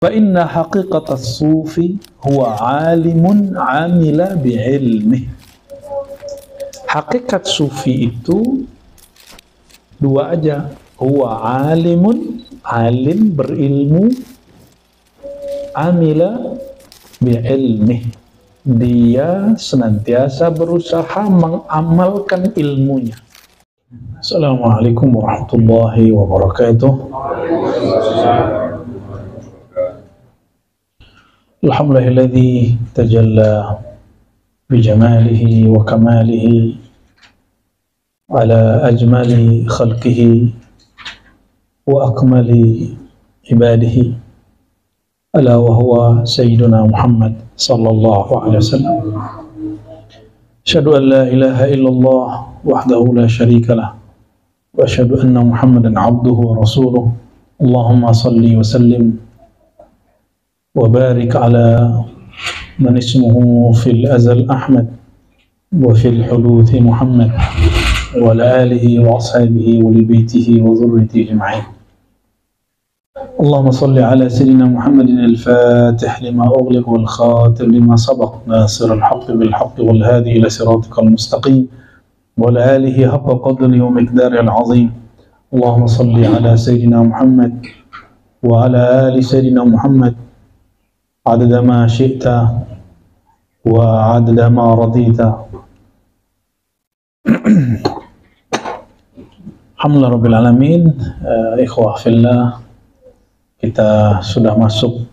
Fa inna haqiqata sufi huwa alimun amila bi'ilmih. Hakikat sufi itu dua aja. Huwa alimun, alim berilmu, amila bi'ilmih, dia senantiasa berusaha mengamalkan ilmunya. Assalamualaikum warahmatullahi wabarakatuh. Alhamdulillahilladzi tajalla bijamalihi wa kamalihi ala ajmali khalqihi wa akmali ibadihi, ala wa huwa sayyiduna Muhammad sallallahu alaihi wasallam. Asyhadu an la ilaha illallah wahdahu la syarika lah wa asyhadu anna Muhammadan abduhu wa rasuluh. Allahumma salli wa sallim wa barik ala man ismuhu fil azal Ahmad wa fil huduthi Muhammad wa ala alihi wa ashabihi wa li baitihi wa dhurriyyatihi ajma'in. اللهم صل على سيدنا محمد الفاتح لما أغلق والخاتم لما سبق ناصر الحق بالحق والهادي إلى صراطك المستقيم وعلى آله حق قدره ومقداره العظيم. اللهم صل على سيدنا محمد وعلى آل سيدنا محمد عدد ما شئت وعدد ما رضيت. Alhamdulillah Rabbil Alamin. Ikhwah fillah, kita sudah masuk,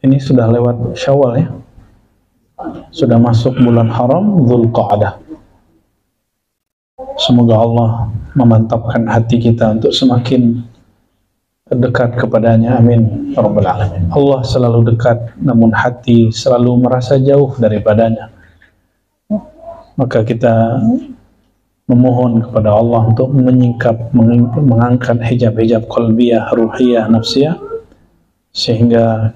ini sudah lewat Syawal ya, sudah masuk bulan haram Dzulqa'dah. Semoga Allah memantapkan hati kita untuk semakin dekat kepadanya, amin ya Rabbal Alamin. Allah selalu dekat, namun hati selalu merasa jauh daripadanya. Maka kita memohon kepada Allah untuk menyingkap, mengangkat hijab-hijab qalbiyah, ruhiyah, nafsiyah, sehingga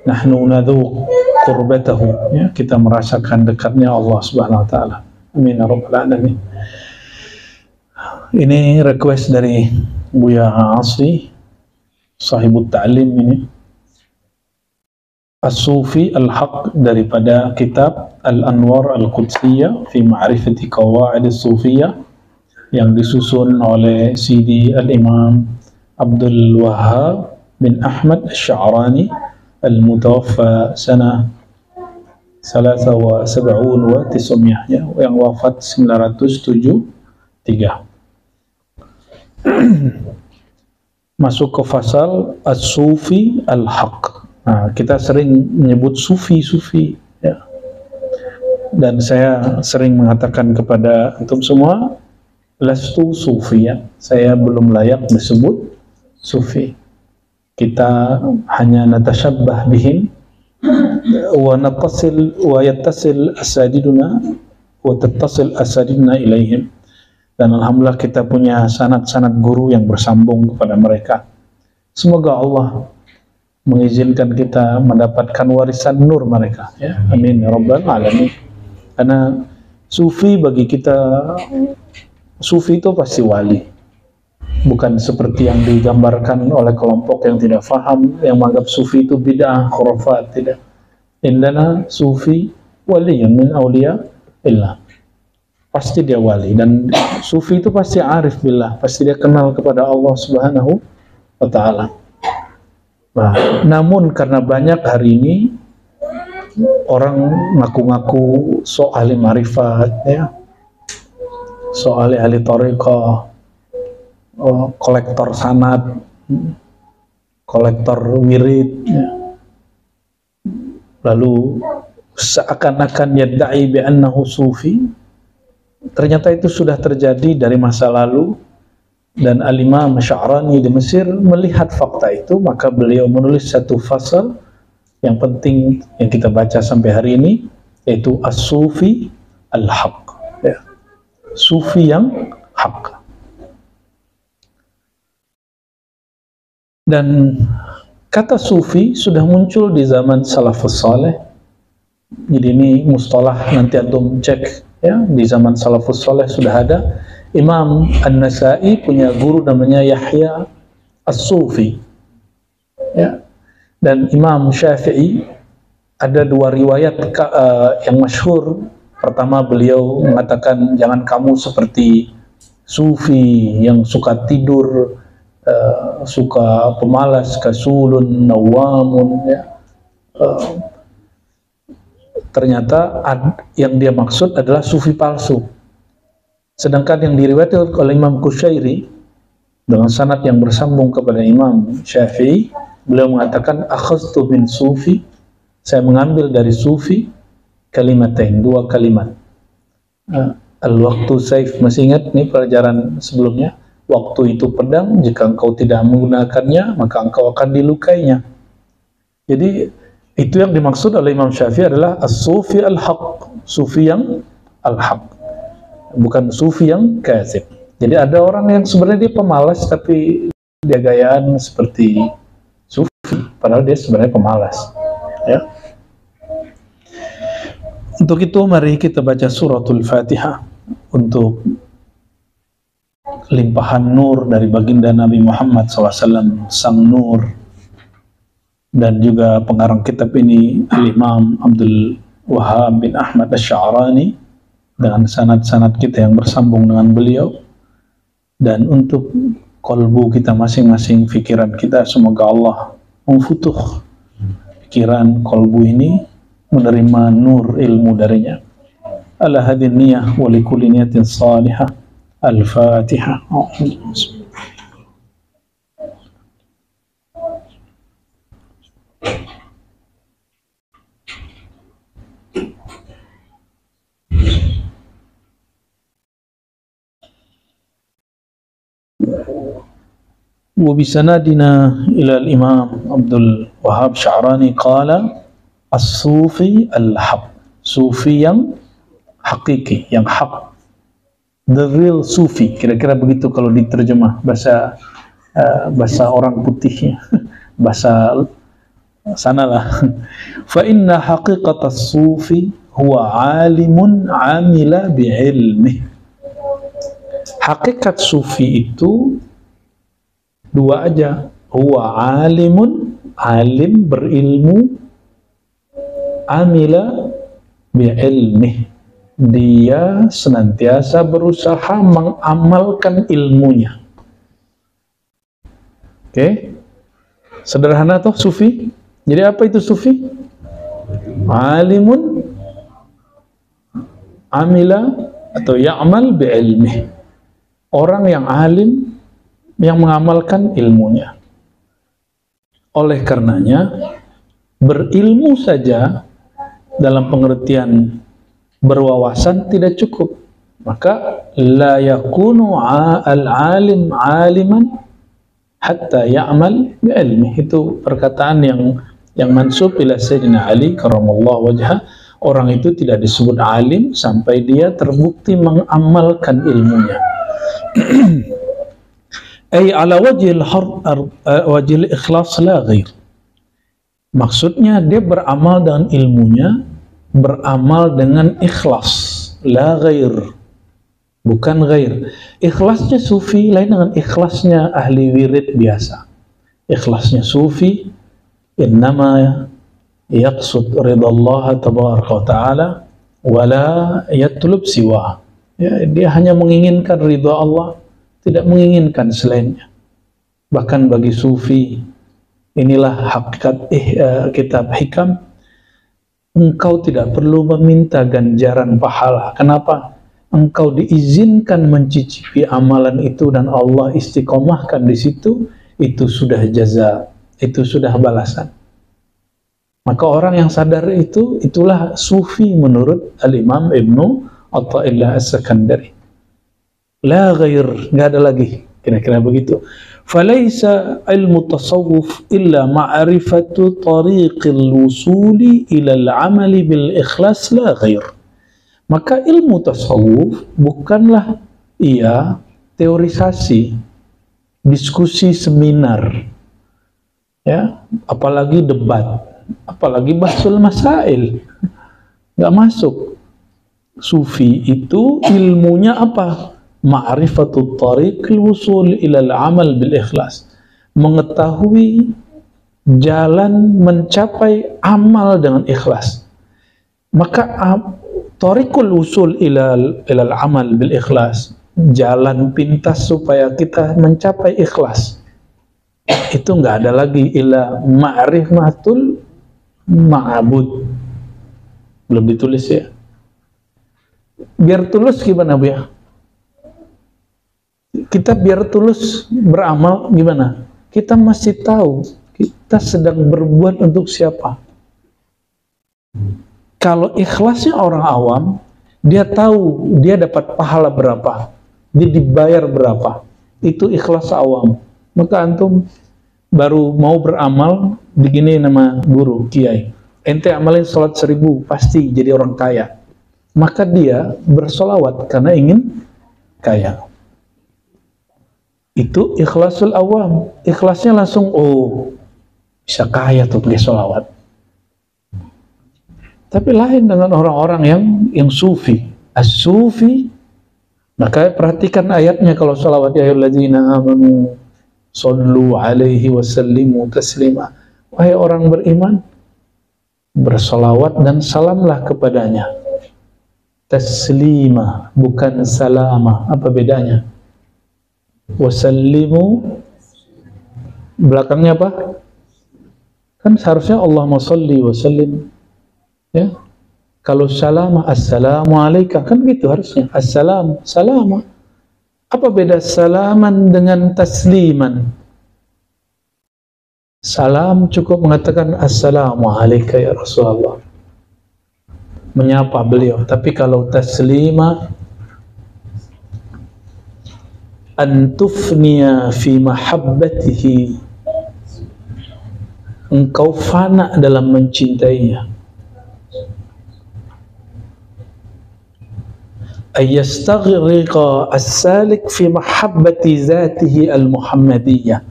nahnu nadzuq qurbatahu, ya, kita merasakan dekatnya Allah Subhanahu wa taala. Amin ya Rabbal Alamin. Ini request dari Buya Asri, sahibut ta'lim ini. As-Sufi al-Haq, daripada kitab Al-Anwar Al-Qudsiyah fi Ma'rifati Qawa'id As-Sufiyah, yang disusun oleh Sidi Al-Imam Abdul Wahhab bin Ahmad Al-Sya'rani al-mutawaffa sana 73 wa 900, ya, yang wafat 973. Masuk ke fasal As-Sufi Al-Haq. Nah, kita sering menyebut sufi, ya. Dan saya sering mengatakan kepada antum semua, lastu sufiyan, saya belum layak disebut sufi. Kita hanya natasyabbah bihim wa nattasil wa yattasil asadiduna wa tattasil asadiduna ilaihim. Dan alhamdulillah kita punya sanad-sanad guru yang bersambung kepada mereka. Semoga Allah mengizinkan kita mendapatkan warisan nur mereka, ya. Amin ya Rabbal Alamin. Karena sufi, bagi kita, sufi itu pasti wali, bukan seperti yang digambarkan oleh kelompok yang tidak faham, yang menganggap sufi itu bid'ah, khurafat. Tidak. Indana sufi waliyun min awliya illah, pasti dia wali, dan sufi itu pasti arif billah, pasti dia kenal kepada Allah Subhanahu wa ta'ala. Nah, namun karena banyak hari ini orang ngaku-ngaku sok ahli marifat, ya, sok ahli thariqah, kolektor sanad, kolektor wirid, ya. Lalu seakan-akan yadda'i bi'annahu sufi. Ternyata itu sudah terjadi dari masa lalu. Dan Al-Imam Sya'rani di Mesir melihat fakta itu, maka beliau menulis satu fasal yang penting yang kita baca sampai hari ini, yaitu As-Sufi Al-Haq, ya. Sufi yang hak. Dan kata sufi sudah muncul di zaman salafus saleh. Jadi ini mustalah, nanti antum cek, ya, di zaman salafus saleh sudah ada. Imam An-Nasai punya guru namanya Yahya As-Sufi, ya. Dan Imam Syafi'i ada dua riwayat yang masyhur. Pertama, beliau mengatakan jangan kamu seperti sufi yang suka tidur, suka pemalas, kasulun, nawamun, ya. Ternyata yang dia maksud adalah sufi palsu. Sedangkan yang diriwayatkan oleh Imam Qushairi dengan sanad yang bersambung kepada Imam Syafi'i, beliau mengatakan akhadtu min sufi, saya mengambil dari sufi kalimatain, dua kalimat. Al-waktu saif, masih ingat nih pelajaran sebelumnya? Waktu itu pedang, jika engkau tidak menggunakannya, maka engkau akan dilukainya. Jadi itu yang dimaksud oleh Imam Syafi'i adalah as-sufi al-haq, sufi yang al-haq, bukan sufi yang kadzib. Jadi ada orang yang sebenarnya dia pemalas tapi dia gayaan seperti sufi, padahal dia sebenarnya pemalas, ya. Untuk itu mari kita baca suratul Fatihah untuk limpahan nur dari baginda Nabi Muhammad SAW, sang nur. Dan juga pengarang kitab ini Al-Imam Abdul Wahab bin Ahmad Asy-Sya'rani dengan sanad-sanad kita yang bersambung dengan beliau. Dan untuk kolbu kita masing-masing, pikiran kita, semoga Allah memfutuh pikiran kolbu ini, menerima nur ilmu darinya. Ala hadin niyah wa likulli niyatin salihah. Al-Fatihah. وبسندنا إلى الإمام عبد الوهاب الشعراني قال الصوفي الحق, sufi yang hakiki, yang hak, the real sufi, kira-kira begitu kalau diterjemah bahasa orang putihnya, bahasa sanalah. Fa inna haqiqata sufi huwa alimun amila bi'ilmih. Hakikat sufi itu dua aja, huwa alimun, alim, berilmu, amila bi'ilmih, dia senantiasa berusaha mengamalkan ilmunya. Oke, sederhana toh sufi. Jadi apa itu sufi? Alimun amila atau ya'mal bi'ilmih, orang yang alim yang mengamalkan ilmunya. Oleh karenanya, berilmu saja dalam pengertian berwawasan tidak cukup. Maka la yakunu al-alim aliman hatta ya'mal bi'ilmih. Itu perkataan yang mansub ila Sayyidina Ali karramallahu wajhah. Orang itu tidak disebut alim sampai dia terbukti mengamalkan ilmunya. Ay ala wajhil ikhlas la ghair. Maksudnya dia beramal dengan ilmunya, beramal dengan ikhlas, la ghair, bukan ghair. Ikhlasnya sufi lain dengan ikhlasnya ahli wirid biasa. Ikhlasnya sufi innama yaqsud ridallah tabaraka wa ta'ala wala yatlub siwa. Ya, dia hanya menginginkan ridha Allah, tidak menginginkan selainnya. Bahkan bagi sufi, inilah hakikat kitab hikam, engkau tidak perlu meminta ganjaran pahala. Kenapa? Engkau diizinkan mencicipi amalan itu dan Allah istiqomahkan di situ, itu sudah jaza, itu sudah balasan. Maka orang yang sadar itu, itulah sufi menurut Al-Imam Ibnu Athaillah As-Sakandari. La ghair, nggak ada lagi, kira-kira begitu. Falaisa ilmu tasawuf illa ma'rifatu tariqil wusuli ila al-amali bil ikhlas la ghair. Maka ilmu tasawuf bukanlah teorisasi, diskusi seminar, ya, apalagi debat, apalagi bahsul masail, nggak masuk. Sufi itu ilmunya apa? Ma'rifatut tariqil wusul ila al-amal bil ikhlas, mengetahui jalan mencapai amal dengan ikhlas. Maka tariqul usul ilal amal bil ikhlas, jalan pintas supaya kita mencapai ikhlas, itu nggak ada lagi ila ma'rifatul ma'bud. Belum ditulis ya. Biar tulus gimana Bu ya? Kita biar tulus beramal gimana? Kita masih tahu kita sedang berbuat untuk siapa. Kalau ikhlasnya orang awam, dia tahu dia dapat pahala berapa, dia dibayar berapa. Itu ikhlas awam. Maka antum baru mau beramal, begini nama guru, kiai. Ente amalin sholat 1000, pasti jadi orang kaya. Maka dia bersolawat karena ingin kaya. Itu ikhlasul awam. Ikhlasnya langsung, oh bisa kaya tuh pakai sholawat. Tapi lain dengan orang-orang yang sufi. As-sufi, maka perhatikan ayatnya kalau sholawat, ya ayyuhalladzina amanu sallu alaihi wasallimu taslima. Wahai orang beriman, bersolawat dan salamlah kepadanya. Taslima, bukan salama. Apa bedanya? Wasallimu, belakangnya apa? Kan seharusnya Allahumma salli wa sallim. Ya. Kalau salama, assalamu alaika, kan gitu harusnya. Assalam, salama. Apa beda salaman dengan tasliman? Salam cukup mengatakan assalamu alaika ya Rasulullah, menyapa beliau. Tapi kalau taslima, antufniya fi mahabbatihi, engkau fana dalam mencintainya. Ayyastaghriqa as-salik fi mahabbati zatihi al-muhammadiyah.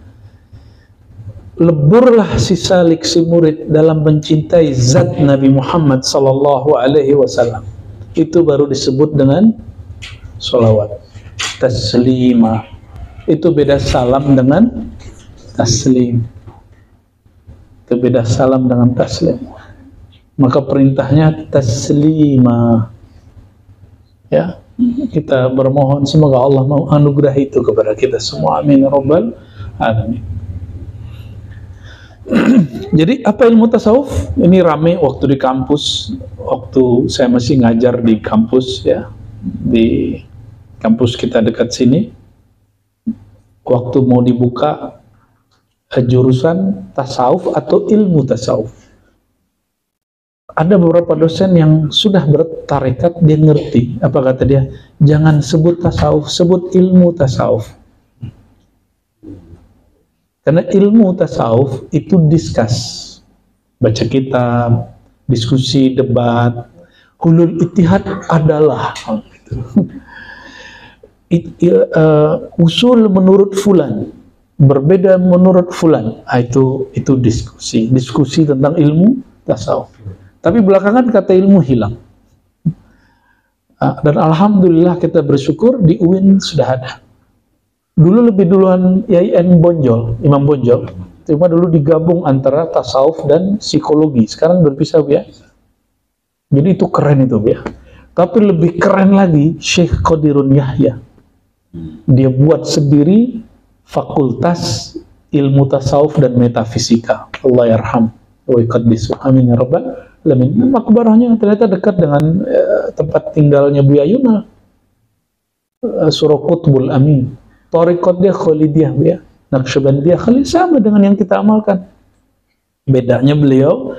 Leburlah si salik, si murid dalam mencintai zat Nabi Muhammad sallallahu alaihi wasallam. Itu baru disebut dengan sholawat. Taslima, itu beda salam dengan taslim. Itu beda salam dengan taslim. Maka perintahnya taslima. Ya, kita bermohon semoga Allah mau anugerah itu kepada kita semua. Amin ya rabbal alamin. Jadi apa ilmu tasawuf? Ini rame waktu di kampus, waktu saya masih ngajar di kampus ya, di kampus kita dekat sini. Waktu mau dibuka jurusan tasawuf atau ilmu tasawuf, ada beberapa dosen yang sudah bertarekat, dia ngerti. Apa kata dia? Jangan sebut tasawuf, sebut ilmu tasawuf. Karena ilmu tasawuf itu diskus, baca kitab, diskusi, debat. Hulul ittihad adalah usul menurut fulan, berbeda menurut fulan. Itu diskusi tentang ilmu tasawuf. Tapi belakangan kata ilmu hilang. Dan alhamdulillah kita bersyukur di UIN sudah ada. Dulu lebih duluan IAIN Bonjol, Imam Bonjol. Cuma dulu digabung antara tasawuf dan psikologi. Sekarang berpisah ya. Jadi itu keren itu ya. Tapi lebih keren lagi Syekh Qadirun Yahya. Dia buat sendiri fakultas ilmu tasawuf dan metafisika. Allah yarham wa yuqaddisu. Amin ya rabbal alamin. Makbarahnya ternyata dekat dengan tempat tinggalnya Buya Yuna, Surah Qutbul Amin. Tariqat dia Khalidiyah ya, Naqsyabandiyah Khalid, sama dengan yang kita amalkan. Bedanya beliau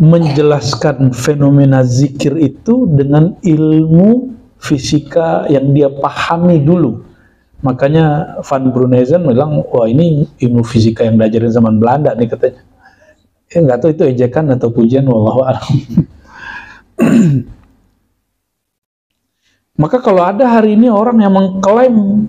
menjelaskan fenomena zikir itu dengan ilmu fisika yang dia pahami dulu. Makanya Van Brunezen bilang, wah ini ilmu fisika yang diajarin zaman Belanda nih katanya. Nggak tahu itu ejekan atau pujian, wallahu a'lam. Maka kalau ada hari ini orang yang mengklaim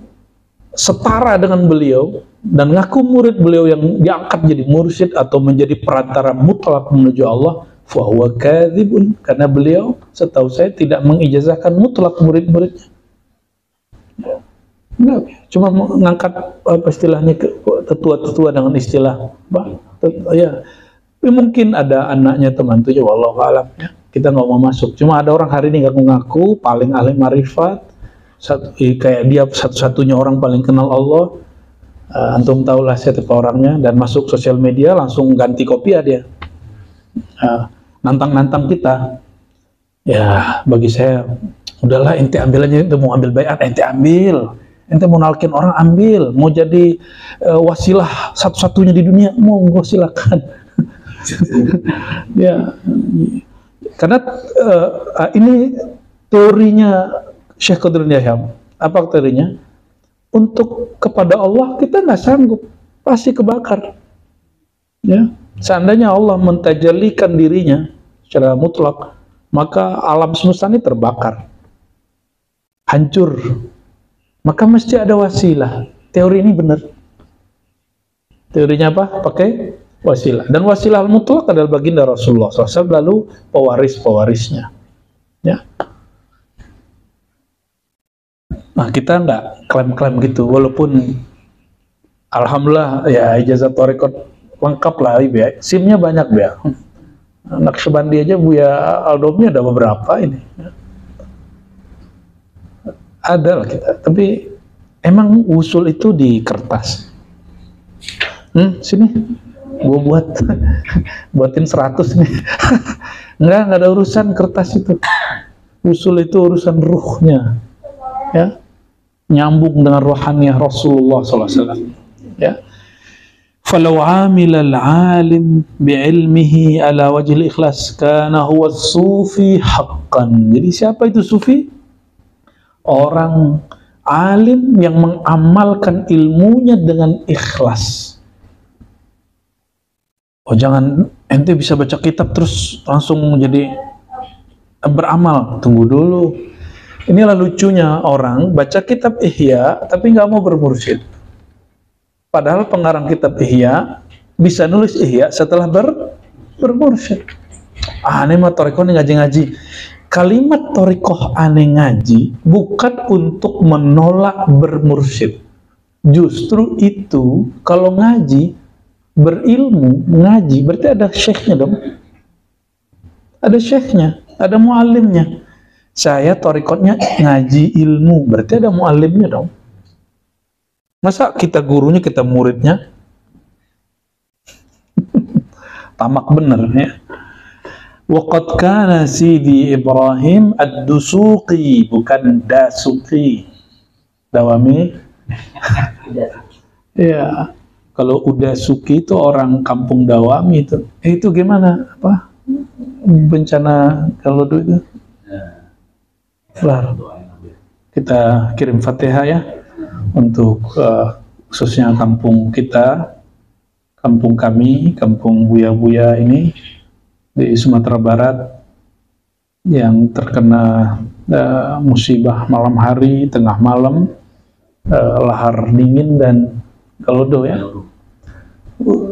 setara dengan beliau dan ngaku murid beliau yang diangkat jadi mursyid atau menjadi perantara mutlak menuju Allah, fahuwa kadzibun, karena beliau setahu saya tidak mengijazahkan mutlak murid-muridnya. Enggak, cuma mengangkat apa istilahnya tetua-tetua dengan istilah ya. Mungkin ada anaknya teman tuh ya, wallahu alam ya. Kita nggak mau masuk. Cuma ada orang hari ini nggak ngaku paling ahli marifat, kayak dia satu-satunya orang paling kenal Allah. Antum tahulah siapa orangnya, dan masuk sosial media langsung ganti kopiah dia. Nantang-nantang kita. Ya, bagi saya udahlah, ente ambil aja, ente mau ambil bayat, ente ambil. Ente mau nalkin orang, ambil. Mau jadi wasilah satu-satunya di dunia, monggo silakan. Ya, karena ini teorinya Syekh Qadrun Yahya. Apa teorinya? Untuk kepada Allah kita nggak sanggup, pasti kebakar. Ya, seandainya Allah mentajalikan dirinya secara mutlak, maka alam semesta ini terbakar, hancur. Maka mesti ada wasilah. Teori ini benar. Teorinya apa? Pakai wasilah. Dan wasilah mutlak adalah baginda Rasulullah SAW, lalu pewaris-pewarisnya. Ya. Nah, kita nggak klaim-klaim gitu, walaupun alhamdulillah ya ijazah thariqat lengkap lah, ya. SIM-nya banyak ya. Naqsyabandi aja Buya Aldomnya ada beberapa ini. Ada lah kita, tapi emang usul itu di kertas. Sini, gua buatin 100 nih. Nggak ada urusan kertas itu. Usul itu urusan ruhnya, ya, nyambung dengan rohaniah Rasulullah SAW. Ya. Falau amila al-alim bi'ilmihi ala wajhil ikhlas kana huwa sufi haqqan. Jadi siapa itu sufi? Orang alim yang mengamalkan ilmunya dengan ikhlas. Oh, jangan ente bisa baca kitab terus langsung jadi beramal. Tunggu dulu. Inilah lucunya orang baca kitab Ihya tapi nggak mau bermursyid. Padahal pengarang kitab Ihya bisa nulis Ihya setelah bermursyid. Aneh mah thariqah ngaji-ngaji. Kalimat thariqah aneh ngaji bukan untuk menolak bermursyid. Justru itu kalau ngaji, berilmu, ngaji, berarti ada syekhnya dong. Ada syekhnya, ada muallimnya. Saya thariqatnya ngaji ilmu, berarti ada muallimnya dong. Masa kita gurunya, kita muridnya? Tamak bener ya. Waqad kana Sidi Ibrahim ad-Dusuqi, bukan Dasuqi. Dawami. Ya, kalau udah Suki itu orang kampung Dawami itu. Itu gimana? Apa? Bencana kalau itu. Lah. Kita kirim Fatihah ya untuk khususnya kampung kita, kampung kami, kampung Buya-Buya ini di Sumatera Barat yang terkena musibah malam hari, tengah malam, lahar dingin dan gelodo ya.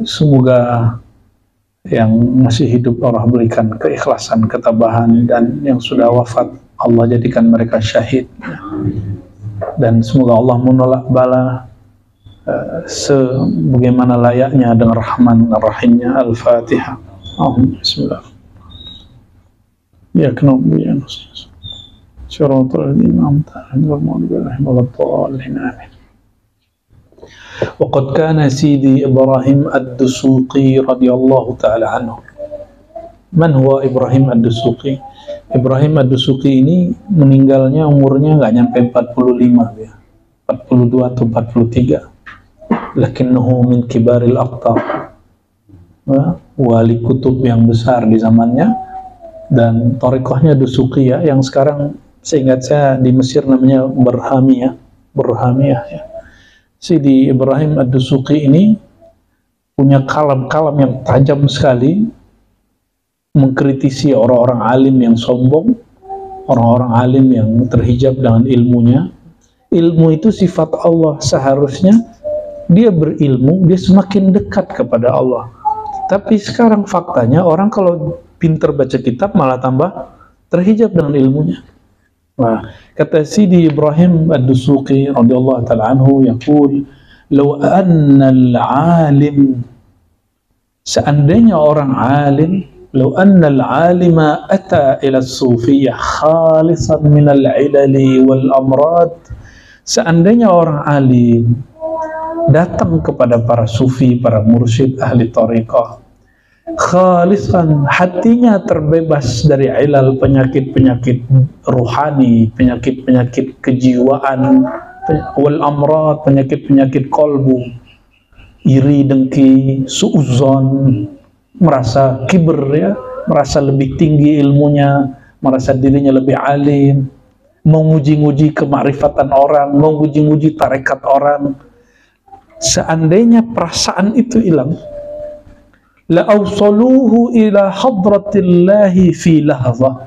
Semoga yang masih hidup Allah berikan keikhlasan, ketabahan, dan yang sudah wafat Allah jadikan mereka syahid. Dan semoga Allah menolak bala sebagaimana layaknya dengan Rahman Rahimnya. Al-Fatihah. Bismillah. Ya kanabu ya nus. Syaratul ladina amta al-maghdubi alaihim waladdallin. Amin. Waqad kana Sidi Ibrahim ad-Dusuqi radhiyallahu ta'ala anhu. Man huwa Ibrahim ad-Dusuqi? Ibrahim ad-Dusuqi ini meninggalnya umurnya nggak nyampe 45 ya. 42 atau 43. Lakinnahu min kibaril aqtar. Wali kutub yang besar di zamannya, dan thariqahnya Dusuqiyah yang sekarang seingat saya di Mesir namanya Burhamiyah ya. Sidi Ibrahim ad-Dusuqi ini punya kalam-kalam yang tajam sekali mengkritisi orang-orang alim yang sombong, orang-orang alim yang terhijab dengan ilmunya. Ilmu itu sifat Allah, seharusnya dia berilmu, dia semakin dekat kepada Allah. Tapi sekarang faktanya orang kalau pinter baca kitab malah tambah terhijab dengan ilmunya. Nah, kata Sidi Ibrahim Ad-Dusuqi radhiyallahu ta'ala anhu yaqul, "Law anna al-'alim", seandainya orang alim, "law anna al-'alima ata ila as-sufiyyah khalisan min al-'ilali wal amrad", seandainya orang alim datang kepada para sufi, para mursyid ahli thariqah, khalisan, hatinya terbebas dari ilal, penyakit-penyakit ruhani, penyakit-penyakit kejiwaan, wal amrad, penyakit-penyakit kolbu, iri, dengki, su'uzon, merasa kibir, ya, merasa lebih tinggi ilmunya, merasa dirinya lebih alim, menguji-nguji kemakrifatan orang, menguji-nguji tarekat orang. Seandainya perasaan itu hilang, la awsaluhu ila hadratillahi fi lahzah,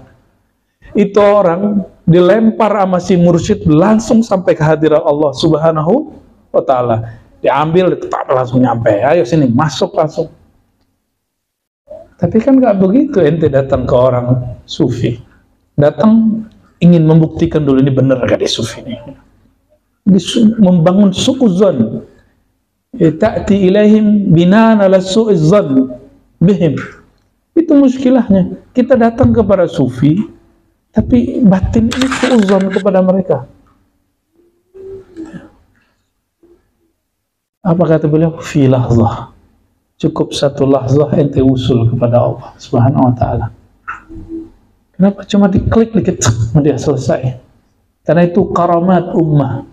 itu orang dilempar sama si mursyid langsung sampai ke hadirat Allah Subhanahu wa ta'ala, diambil tetap langsung nyampe, ayo sini masuk langsung. Tapi kan gak begitu. Ente datang ke orang sufi, datang ingin membuktikan dulu ini benar gak di sufi ini, membangun su'uzan, ta'ti ilaihim binaan ala su'izzan bihim. Itu muskilahnya. Kita datang kepada sufi tapi batin ini su'uzan kepada mereka. Apa kata beliau? Fi lahzah, cukup satu lahzah ente usul kepada Allah Subhanahu wa ta'ala. Kenapa cuma diklik dikit dia selesai? Karena itu karamat ummah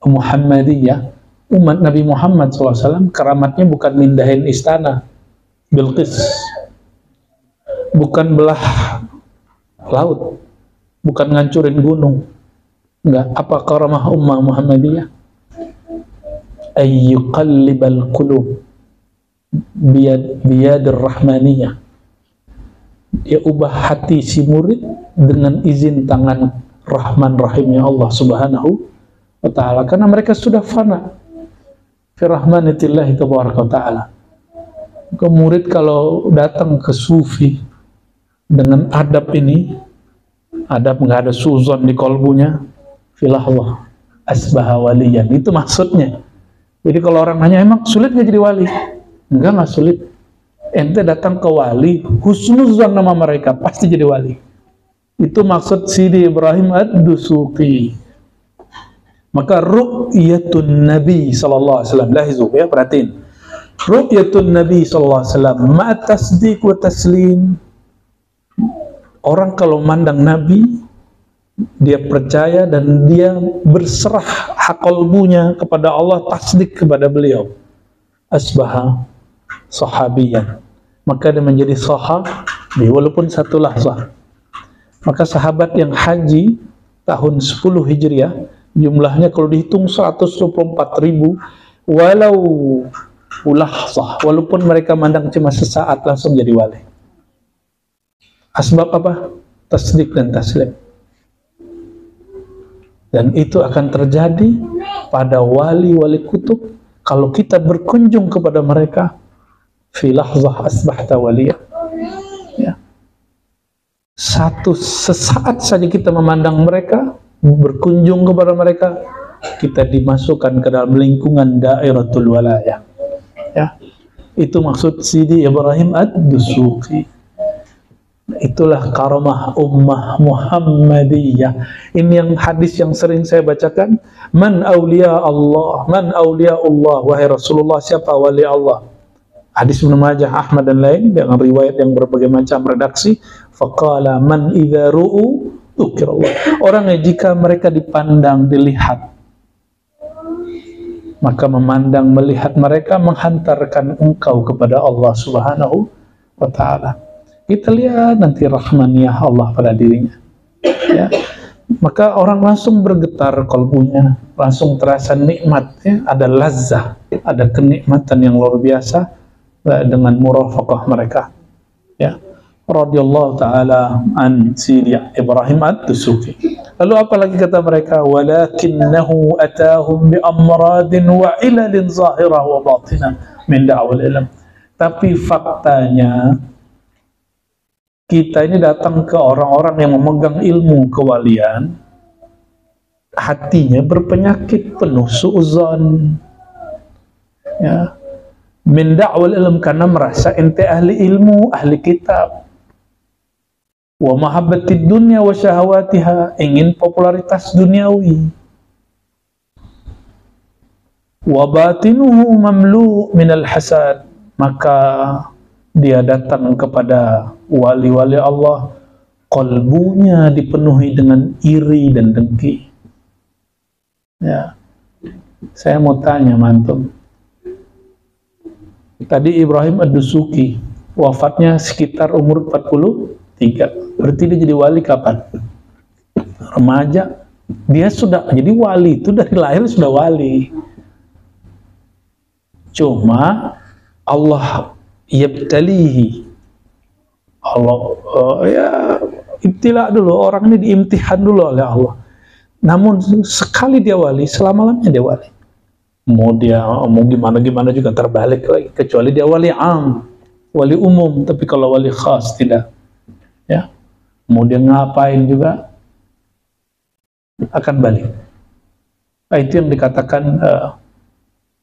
Muhammadiyah, umat Nabi Muhammad SAW. Keramatnya bukan mindahin istana Bilqis, bukan belah laut, bukan ngancurin gunung. Enggak. Apa karamah ummah Muhammadiyah? Ayyuqallibal qulub biyadir rahmaniyah. Dia ubah hati si murid dengan izin tangan Rahman Rahimnya Allah Subhanahu wa ta'ala, karena mereka sudah fana fi rahmanillahi tabaraka wa ta'ala. Ke murid kalau datang ke sufi dengan adab ini, adab nggak ada suzon di kolbunya, filahwah asbaha waliyan, itu maksudnya. Jadi kalau orang nanya emang sulit nggak jadi wali? Enggak sulit. Ente datang ke wali, husnuzan nama mereka, pasti jadi wali. Itu maksud Sidi Ibrahim Ad-Dusuqi. Maka ru'yatun Nabi sallallahu alaihi wasallam, lahizu ya, perhatiin. Ru'yatun Nabi sallallahu alaihi wasallam ma tasdiq wa taslim. Orang kalau mandang Nabi, dia percaya dan dia berserah hak qalbunya kepada Allah, tasdik kepada beliau. Asbaha sahabiyan, maka dia menjadi sahabi walaupun satu lahzah. Maka sahabat yang haji tahun 10 Hijriah, jumlahnya kalau dihitung 124.000, walau lahzah, walaupun mereka mandang cuma sesaat, langsung jadi wali. Asbab apa? Tasdik dan taslim. Dan itu akan terjadi pada wali-wali kutub kalau kita berkunjung kepada mereka. Fi lahzah asbahta waliya. Ya. Satu sesaat saja kita memandang mereka, berkunjung kepada mereka, kita dimasukkan ke dalam lingkungan dairatul walayah. Ya. Itu maksud Sidi Ibrahim Ad-Dusuqi. Itulah karamah ummah Muhammadiyah. Ini yang hadis yang sering saya bacakan. Man awliya Allah, man awliya Allah, wahai Rasulullah, siapa wali Allah? Hadis Ibnu Majah, Ahmad dan lain dengan riwayat yang berbagai macam redaksi. Faqala man idza ru'u dzukirallah. Orang yang jika mereka dipandang, dilihat, maka memandang, melihat mereka menghantarkan engkau kepada Allah Subhanahu wa ta'ala. Kita lihat nanti rahmaniyah Allah pada dirinya. Ya. Maka orang langsung bergetar kalbunya, langsung terasa nikmat, ya. Ada lazzah, ada kenikmatan yang luar biasa dengan murafaqah mereka. Ya. Radhiyallahu ta'ala an Sidi Ibrahim Ad-Dusuqi. Lalu apa lagi kata mereka? Walakinnahu atahum bi amradin wa ilalin zahirah wa batinah min da'wal ilm. Tapi faktanya kita ini datang ke orang-orang yang memegang ilmu kewalian, hatinya berpenyakit, penuh suudzon, ya, min da'wal ilm, karena merasa ente ahli ilmu, ahli kitab, wa mahabbatid dunya wa syahawatiha, ingin popularitas duniawi, wa batinuhu mamlu' minal hasad, maka dia datang kepada wali-wali Allah, qalbunya dipenuhi dengan iri dan dengki. Ya, saya mau tanya mantum, tadi Ibrahim Ad-Dusuki wafatnya sekitar umur 43, berarti dia jadi wali kapan? Remaja. Dia sudah jadi wali, itu dari lahir sudah wali. Cuma Allah yabtalihi, Allah ya ibtila dulu, orang ini diimtihan dulu oleh Allah. Namun sekali dia wali, selama-lamanya dia wali. Mau gimana juga terbalik lagi, kecuali dia wali am, wali umum. Tapi kalau wali khas tidak, ya, mau dia ngapain juga akan balik. Nah, itu yang dikatakan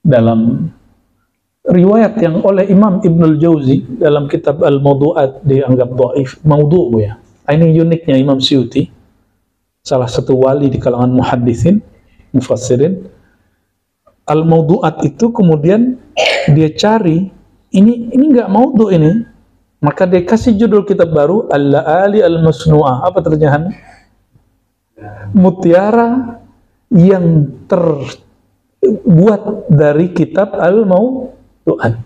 dalam riwayat yang oleh Imam Ibnul Jauzi dalam kitab Al-Mawdu'at dianggap dhaif, maudhu' ya. Ini uniknya Imam Suyuti, salah satu wali di kalangan muhaddisin, mufassirin. Al-Mawdu'at itu kemudian dia cari ini enggak maudhu' ini, maka dia kasih judul kitab baru Al-La'ali Al-Masnu'ah. Apa terjemahan? Mutiara yang terbuat dari kitab Al-Mawdu'at.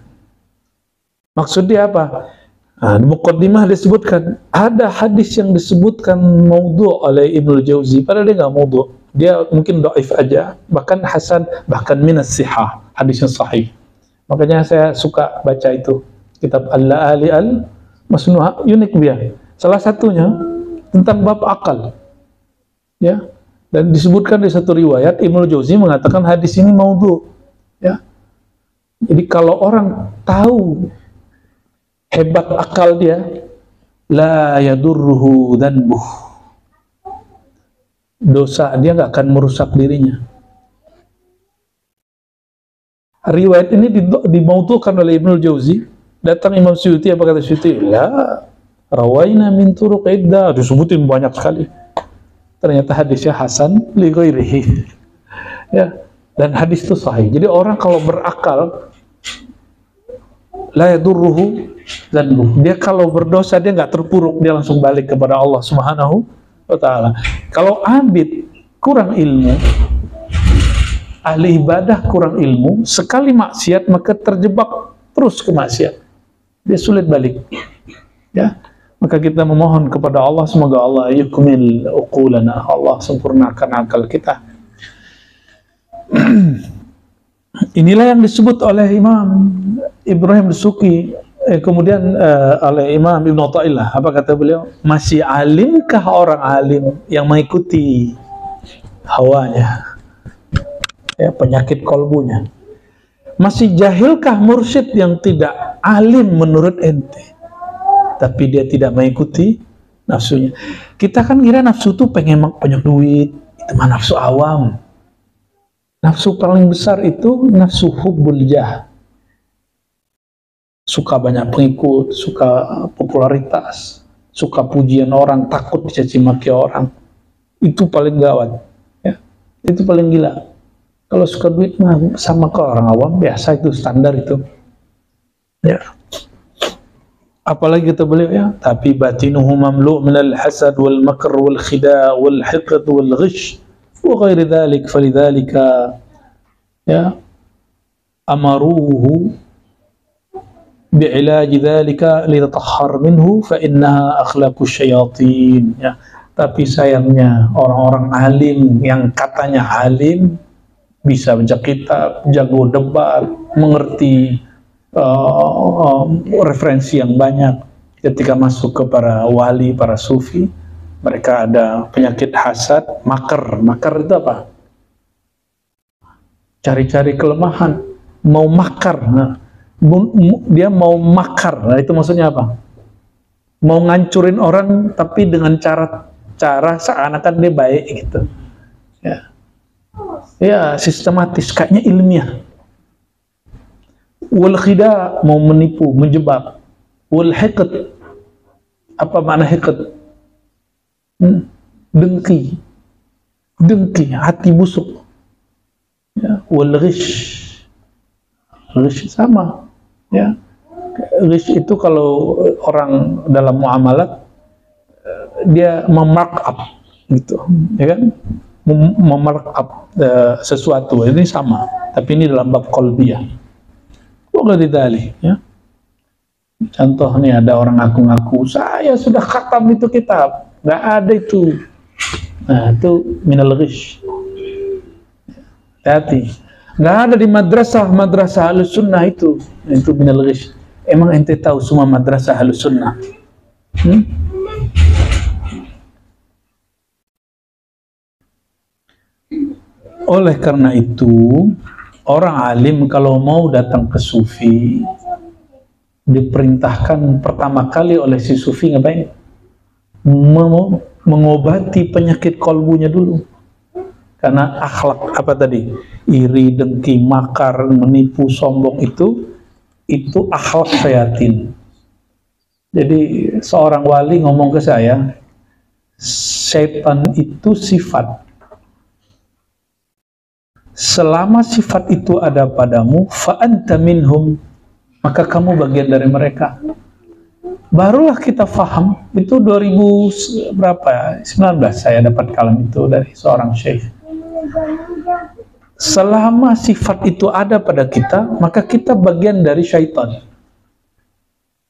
Maksudnya apa? Nah, di muqaddimah disebutkan ada hadis yang disebutkan maudhu' oleh Ibnu Jauzi, padahal dia nggak maudhu', dia mungkin dhaif aja, bahkan hasan, bahkan minas sihah, hadis yang sahih. Makanya saya suka baca itu kitab Al-La'ali Al-Masnu'ah, unik dia. Salah satunya tentang bab akal, ya, dan disebutkan di satu riwayat Ibnu Jauzi mengatakan hadis ini maudhu', ya. Jadi kalau orang tahu hebat akal dia, la yadurruhu dhanbuh, dosa dia nggak akan merusak dirinya. Riwayat ini dimautukan oleh Ibnul Jauzi. Datang Imam Suyuti, apa kata Suyuti? La rawaina min turuq iddah, disebutin banyak sekali. Ternyata hadisnya hasan li ghairihi. Ya, dan hadis itu sahih. Jadi orang kalau berakal, la yadurruhu dhanbuh, dia kalau berdosa dia nggak terpuruk, dia langsung balik kepada Allah Subhanahu wa ta'ala. Kalau abid kurang ilmu, ahli ibadah kurang ilmu, sekali maksiat maka terjebak terus ke maksiat, dia sulit balik, ya. Maka kita memohon kepada Allah, semoga Allah yukmil uqulana, Allah sempurnakan akal kita. Inilah yang disebut oleh Imam Ibrahim Ad-Dusuki, kemudian oleh Imam Ibn Athaillah. Apa kata beliau? Masih alimkah orang alim yang mengikuti hawanya, ya, penyakit kolbunya? Masih jahilkah mursyid yang tidak alim menurut ente, tapi dia tidak mengikuti nafsunya? Kita kan kira nafsu itu pengen banyak duit, itu mah nafsu awam. Nafsu paling besar itu nafsu hubbul jah, suka banyak pengikut, suka popularitas, suka pujian orang, takut dicaci maki orang. Itu paling gawat, ya. Itu paling gila. Kalau suka duit mah sama ke orang awam, biasa, itu standar itu, ya. Apalagi kata beliau, ya, tapi batinuhu mamlu' minal hasad wal makr wal khida' wal hiqd wal ghish wa ghairi dhalik, falidhalika, ya, amaruhu bi'ilaj dzalika litatahhar minhu fa innaha akhlaqus syayatin, ya. Tapi sayangnya orang-orang alim yang katanya alim, bisa baca kitab, jago debat, mengerti referensi yang banyak, ketika masuk ke para wali, para sufi, mereka ada penyakit hasad, makar. Makar itu apa? Cari-cari kelemahan, mau makar. Nah, dia mau makar. Nah, itu maksudnya apa? mau ngancurin orang tapi dengan cara seakan-akan dia baik gitu. Ya, ya sistematis, kayaknya ilmiah. Wal khida, mau menipu, menjebak. Wal hiqd, apa makna hiqd? Dengki, hati busuk. Ya, wal ghish, sama. Ya, ghish itu kalau orang dalam muamalat dia memarkup gitu, ya kan? Memarkup sesuatu, ini sama, tapi ini dalam bab qalbiyah. Ya. Contoh nih, ada orang ngaku-ngaku saya sudah khatam itu kitab, nggak ada itu. Nah, itu minal ghish. Hati, nggak ada di madrasah Ahlus Sunnah itu minal ghish. Emang ente tahu semua madrasah Ahlus Sunnah? Oleh karena itu, orang alim kalau mau datang ke sufi, diperintahkan pertama kali oleh si sufi ngapain? Mengobati penyakit kolbunya dulu. Karena akhlak apa tadi? Iri, dengki, makar, menipu, sombong itu akhlak syayatin. Jadi seorang wali ngomong ke saya, setan itu sifat. Selama sifat itu ada padamu, fa anta minhum, maka kamu bagian dari mereka. Barulah kita faham. Itu 2019 saya dapat kalam itu dari seorang syekh. Selama sifat itu ada pada kita, maka kita bagian dari syaitan.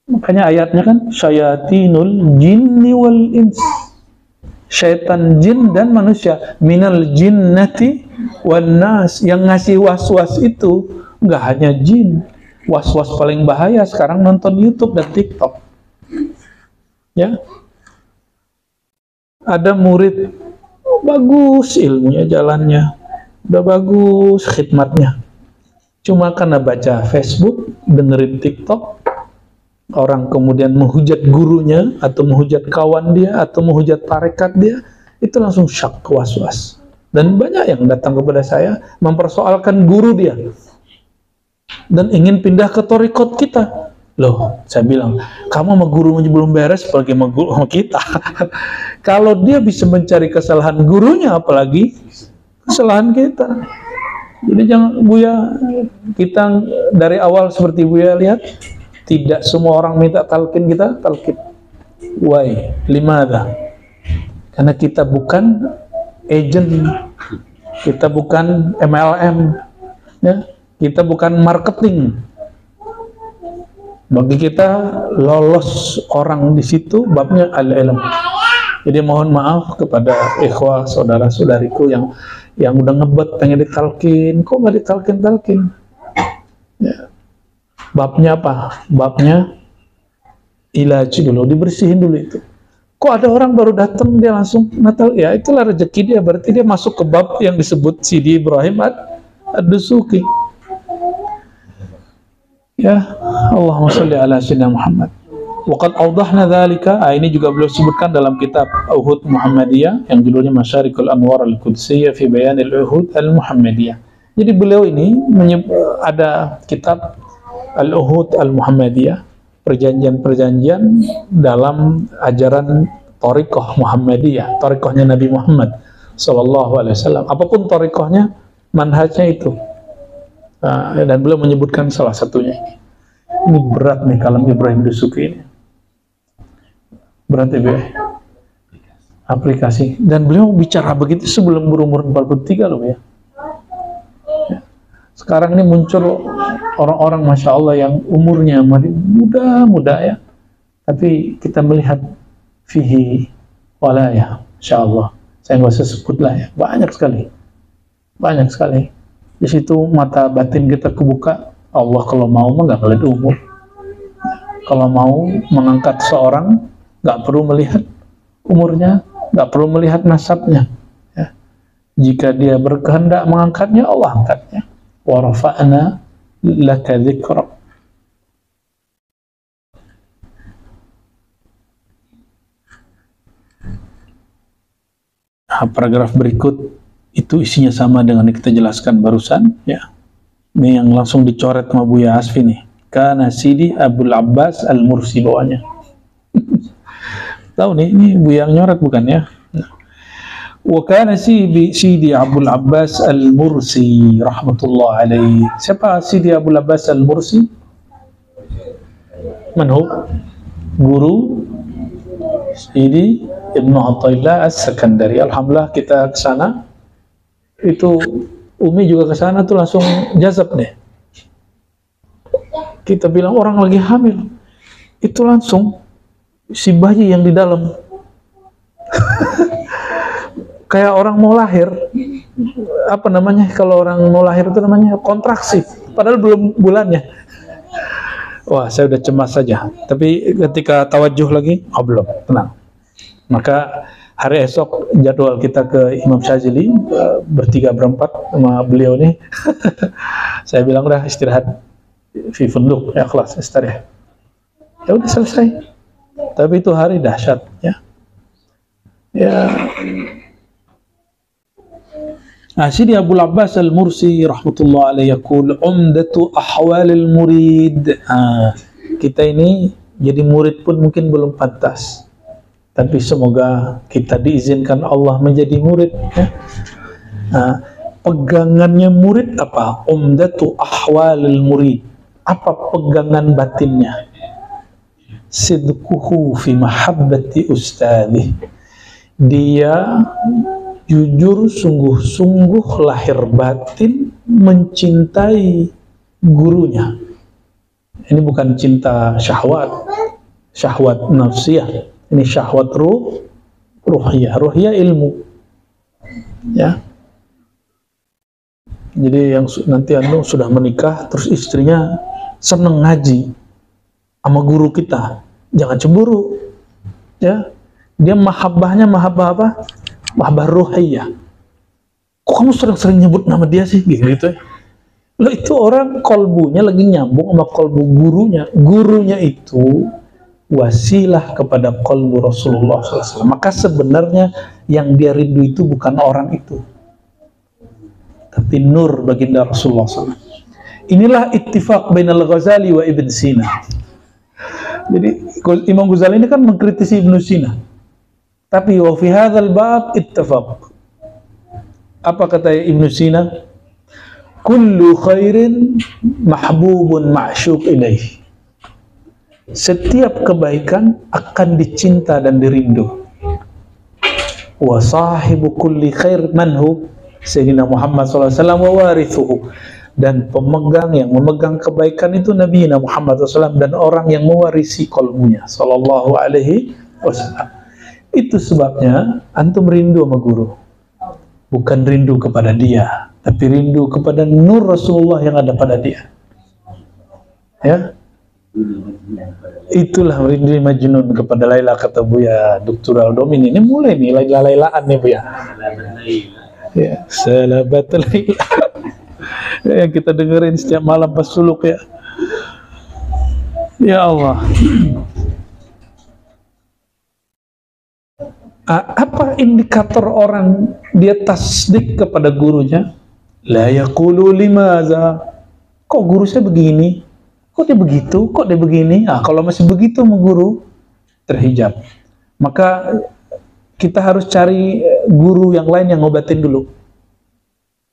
Makanya ayatnya kan, syayatinul jinni wal ins, syaitan jin dan manusia, minal jinnati wan nas. Yang ngasih was-was itu nggak hanya jin. Was-was paling bahaya sekarang nonton YouTube dan TikTok. Ya, ada murid bagus ilmunya, jalannya udah bagus, khidmatnya, cuma karena baca Facebook, dengerin TikTok, orang kemudian menghujat gurunya atau menghujat kawan dia atau menghujat tarekat dia, itu langsung syak, was-was. Dan banyak yang datang kepada saya mempersoalkan guru dia dan ingin pindah ke torikot kita. Loh, saya bilang, kamu sama gurunya belum beres, apalagi sama guru sama kita. Kalau dia bisa mencari kesalahan gurunya, apalagi kesalahan kita. Jadi jangan, Buya, kita dari awal seperti Buya lihat, tidak semua orang minta talqin, kita talqin. Why? Limada? Karena kita bukan agent, kita bukan MLM, ya, kita bukan marketing. Bagi kita lolos orang di situ babnya al-ilm. Jadi mohon maaf kepada ikhwah saudara-saudariku yang udah ngebet pengen ditalkin, kok nggak ditalkin. Ya. Babnya apa? Babnya ilaji dulu, dibersihin dulu itu. Kok ada orang baru datang dia langsung natal? Ya itulah rezeki dia, berarti dia masuk ke bab yang disebut Sidi Ibrahim ad-Dusuki. Ya, Allahumma sholli ala sayyidina Muhammad. Waqad awdahna dzalika, ini juga beliau sebutkan dalam kitab Uhud Muhammadiyah yang judulnya Masyarikul Anwar Al-Qudsiyah fi Bayan Al-Uhud Al-Muhammadiyah. Jadi beliau ini ada kitab Al-Uhud Al-Muhammadiyah, perjanjian-perjanjian dalam ajaran Thariqah Muhammadiyah, Thariqahnya Nabi Muhammad sallallahu alaihi wasallam. Apapun thariqahnya, manhajnya itu. Dan beliau menyebutkan salah satunya ini. Ini berat nih kalam Ibrahim Dusuki ini. Berat ya, aplikasi. Dan beliau bicara begitu sebelum berumur 43 loh ya. Sekarang ini muncul orang-orang Masya Allah yang umurnya muda ya. Tapi kita melihat fihi walaya, Masya Allah. Saya nggak usah sebut lah ya. Banyak sekali. Di situ mata batin kita kebuka. Allah kalau mau nggak melihat umur. Kalau mau mengangkat seorang, nggak perlu melihat umurnya, nggak perlu melihat nasabnya. Ya. Jika dia berkehendak mengangkatnya, Allah angkatnya. Wa rafa'na laka dzikrak. paragraf berikut itu isinya sama dengan yang kita jelaskan barusan, ya. Ini yang langsung dicoret sama Buya Asfi nih. Kana Sidi Abdul Abbas Al-Mursi bawahnya. Tahu nih, ini Buya yang nyoret bukan ya? Wa kana Sidi Abdul Abbas Al-Mursi rahmatullah alaihi. Siapa Sidi Abdul Abbas Al-Mursi? Manhu? Guru Sidi Ibnu Athaillah As-Sakandari. Alhamdulillah kita ke sana. Itu Umi juga ke sana tuh langsung jazab deh. Kita bilang orang lagi hamil. Itu langsung si bayi yang di dalam. Kayak orang mau lahir. Apa namanya kalau orang mau lahir itu namanya kontraksi. Padahal belum bulannya. Wah, saya udah cemas saja. Tapi ketika tawajuh lagi, belum, tenang. Maka hari esok jadwal kita ke Imam Syazili, bertiga berempat sama beliau nih. Saya bilang udah istirahat fi funduk, ya kelas istirahat. Ya udah selesai. Tapi itu hari dahsyat, ya. Ya. Sidi Abdul Abbas Al-Mursi rahmatullah alaihi yaqul umdatu ahwalil murid. Kita ini jadi murid pun mungkin belum pantas. Tapi semoga kita diizinkan Allah menjadi murid, ya. Pegangannya murid apa? Umdatu ahwalil murid. Apa pegangan batinnya? Sidquhu fi mahabbati ustadih. Dia jujur sungguh-sungguh lahir batin mencintai gurunya. Ini bukan cinta syahwat, syahwat nafsiyah. Ini syahwat ruhiyah ilmu, ya. Jadi yang nanti anu sudah menikah terus istrinya seneng ngaji sama guru kita, jangan cemburu, ya. Dia mahabbahnya mahabbah apa? Mahabbah ruhiyah. Kok kamu sering-sering nyebut nama dia sih, gitu ya? Loh, itu orang kolbunya lagi nyambung sama kolbu gurunya. Gurunya itu wasilah kepada qalbu Rasulullah SAW. Maka sebenarnya yang dia rindu itu bukan orang itu, tapi nur baginda Rasulullah SAW. Inilah ittifaq bainal Ghazali wa Ibn Sina. Jadi Imam Ghazali ini kan mengkritisi Ibn Sina, tapi wa fi hadzal bab ittafaq. Apa kata Ibn Sina? Kullu khairin mahbubun ma'syuq ilaih. Setiap kebaikan akan dicinta dan dirindu. Wa sahibu kulli khair manhu Sayyidina Muhammad SAW wa warithuhu. Dan pemegang yang memegang kebaikan itu Nabi Muhammad SAW dan orang yang mewarisi kolbunya Sallallahu Alaihi Wasallam. Itu sebabnya antum rindu sama guru. Bukan rindu kepada dia, tapi rindu kepada nur Rasulullah yang ada pada dia. Ya. Itulah rindu majnun kepada Laila, kata Buya Dr. Aldomin. Ini mulai nih Laila-Lailaan nih Buya. Ya, salabat Laila. Yang kita dengerin setiap malam pas suluk, ya. Ya Allah. Apa indikator orang dia tasdik kepada gurunya? La yaqulu limaza. Kok guru saya begini? Kok dia begitu? Kok dia begini? Kalau masih begitu sama guru, terhijab. Maka kita harus cari guru yang lain yang ngobatin dulu.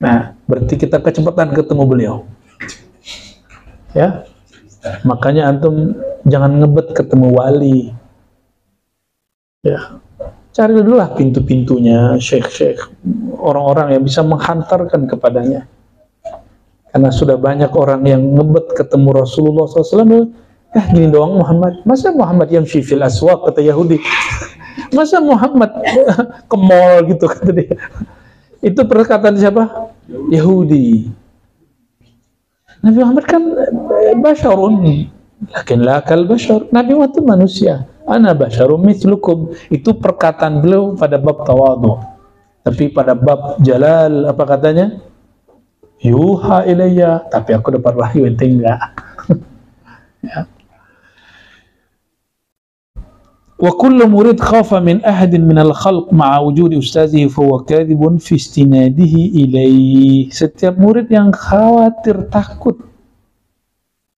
Nah, berarti kita kecepatan ketemu beliau. Ya. Makanya antum jangan ngebet ketemu wali. Ya. Cari dulu lah pintu-pintunya, syekh-syekh, orang-orang yang bisa menghantarkan kepadanya. Karena sudah banyak orang yang ngebet ketemu Rasulullah SAW. Gini doang Muhammad. Masa Muhammad yamshi fil aswaq, kata Yahudi. Masa Muhammad ke mall gitu, kata dia. Itu perkataan siapa? Yahudi. Nabi Muhammad kan basyarun, lakin la kal basyar. Nabi Muhammad itu manusia. Ana basyarun mithlukum. Itu perkataan beliau pada bab tawadhu. Tapi pada bab jalal, apa katanya? Yuha ilayya, tapi aku dapat wahyu, ente enggak. Ya. Wa kullu murid khafa min ahadin minal khalq ma'a wujudi ustazihi fahuwa kadhibun fi istinadihi ilaih. Setiap murid yang khawatir, takut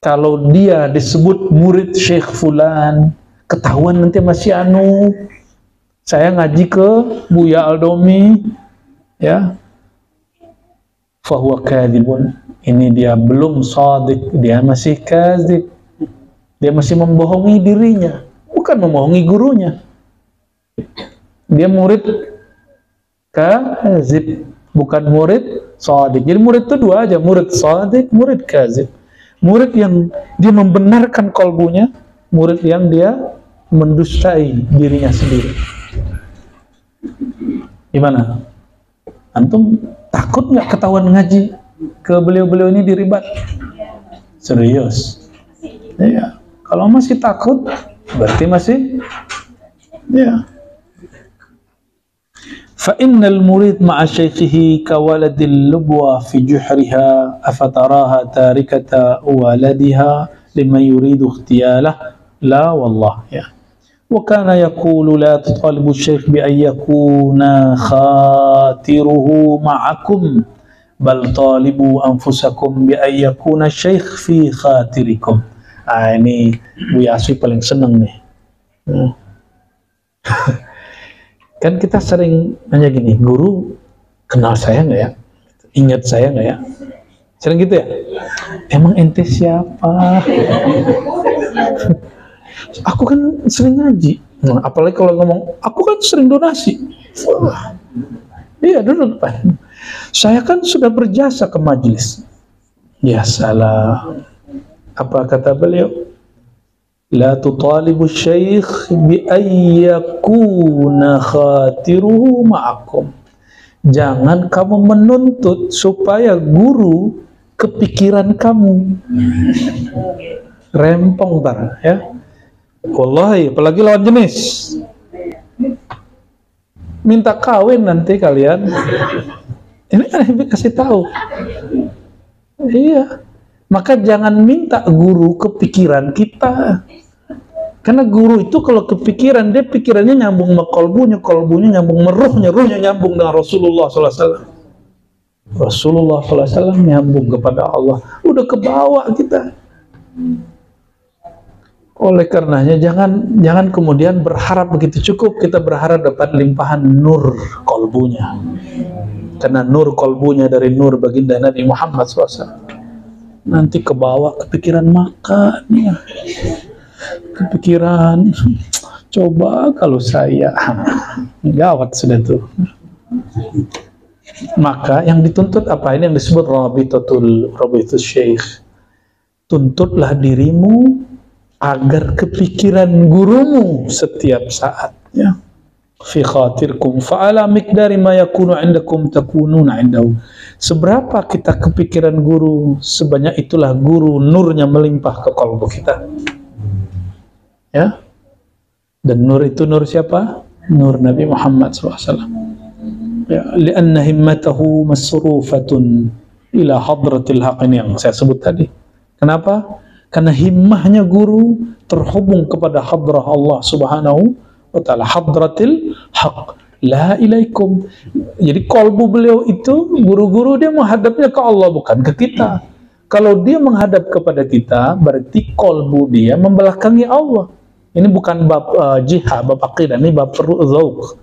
kalau dia disebut murid Syekh Fulan, ketahuan nanti masih saya ngaji ke Buya Aldomi, ya, fahuwa kadhibun, ini dia belum shadiq, dia masih kadzib, dia masih membohongi dirinya, bukan membohongi gurunya. Dia murid kadzib, bukan murid shadiq. Jadi murid itu dua aja, murid shadiq, murid kadzib. Murid yang dia membenarkan kolbunya, murid yang dia mendustai dirinya sendiri. Gimana? Antum takut nggak ketahuan ngaji ke beliau-beliau ini diribat? Serius? Ya. Kalau masih takut, berarti masih, ya. فإن المريد مع شيخه كولد اللبوة في جحرها أفتراها تاركة والدها لمن يريد اغتياله لا والله يا. وكان يقول لا تطالب الشيخ بأن يكون خاطره معكم بل طالبوا أنفسكم بأن يكون الشيخ في خاطركم. Ini Buya Asfi paling seneng nih. Kan kita sering nanya gini, guru kenal saya nggak ya? Ingat saya nggak ya? Sering gitu ya? Emang ente siapa? Aku kan sering ngaji. Nah, apalagi kalau ngomong, aku kan sering donasi. Wah, iya duduk Pak. Saya kan sudah berjasa ke majelis. Ya salah. Apa kata beliau? La tutalibu syekh bi ayyakuna khatiruhu ma'akum. Jangan kamu menuntut supaya guru kepikiran kamu. Rempong tar, ya. Wallahi, apalagi lawan jenis. Minta kawin nanti kalian. Ini kan kasih tahu. Iya. Maka jangan minta guru kepikiran kita. Karena guru itu kalau kepikiran, dia pikirannya nyambung sama kolbunya nyambung meruhnya, ruhnya nyambung dengan Rasulullah SAW. Rasulullah SAW nyambung kepada Allah. Udah kebawa kita. Oleh karenanya jangan kemudian berharap begitu, cukup kita berharap dapat limpahan nur kolbunya. Karena nur kolbunya dari nur baginda Nabi Muhammad SAW. Nanti ke bawah kepikiran makan, ya. Kepikiran coba kalau saya gawat sudah tuh. Maka yang dituntut apa? Ini yang disebut Rabitatus Syekh. Tuntutlah dirimu agar kepikiran gurumu setiap saat, ya. Fi khatirkum fa'ala miqdari ma yakunu 'indakum takununa 'indahu. Seberapa kita kepikiran guru, sebanyak itulah guru nurnya melimpah ke kalbu kita. Ya. Dan nur itu nur siapa? Nur Nabi Muhammad SAW. Ya, li'anna himmatahu masrufatun ila hadratil haq, ini yang saya sebut tadi. Kenapa? Karena himmahnya guru terhubung kepada hadrah Allah Subhanahu wa ta'ala, hadratil haq, la ilaikum. Jadi kolbu beliau itu, guru-guru dia menghadapnya ke Allah, bukan ke kita. Kalau dia menghadap kepada kita, berarti kolbu dia membelakangi Allah. Ini bukan bab jihad, bab aqidah, ini bab zauq.